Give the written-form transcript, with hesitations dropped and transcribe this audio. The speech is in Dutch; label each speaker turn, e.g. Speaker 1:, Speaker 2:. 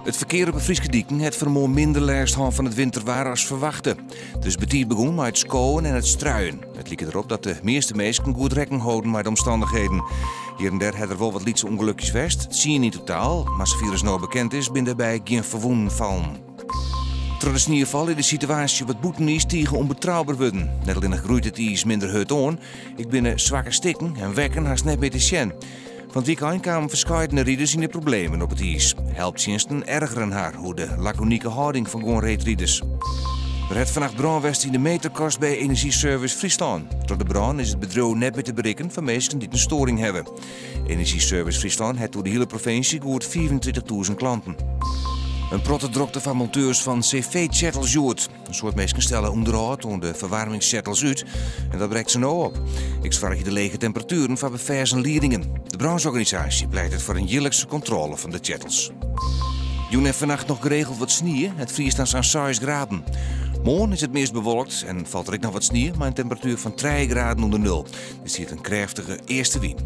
Speaker 1: Het verkeer op de Frieske dieken heeft vermoed minder last van het winterwaar als verwachte. Dus betiet begon met het skowen en het struien. Het liep erop dat de meeste mensen goed rekening houden met de omstandigheden. Hier en daar had er wel wat lietse ongelukjes vast. Het zie je niet totaal, maar zover als nou bekend is, ben daarbij geen verwonden vallen. Door de sneeuwval is de situatie op het Boetenis tegen onbetrouwbaar worden. Net alleen groeit het iets minder hut aan. Ik ben zwakke stikken en wekken haast net bij de sjen. Van het weekend kwamen verscheidene rieders in de problemen op het ijs. Helpt Sjensten ergeren haar hoe de laconieke houding van gewoon reetrieders. Er heeft vannacht brandwest in de meterkast bij Energieservice Friesland. Door de brand is het bedrijf net meer te bereiken van mensen die een storing hebben. Energieservice Friesland heeft door de hele provincie goed 24.000 klanten. Een prottendrokte van monteurs van CV-chattels uit. Een soort mensen stellen onderhoud om de verwarmingschattels uit. En dat breekt ze nou op. Ik vraag je de lege temperaturen van bevers en leerlingen. De brancheorganisatie pleit voor een jaarlijkse controle van de chattels. Joen heeft vannacht nog geregeld wat sneeuw. Het vriest aan 6 graden. Morgen is het meest bewolkt en valt er ook nog wat sneeuw, maar een temperatuur van 3 graden onder nul. Dit ziet een krachtige eerste wind.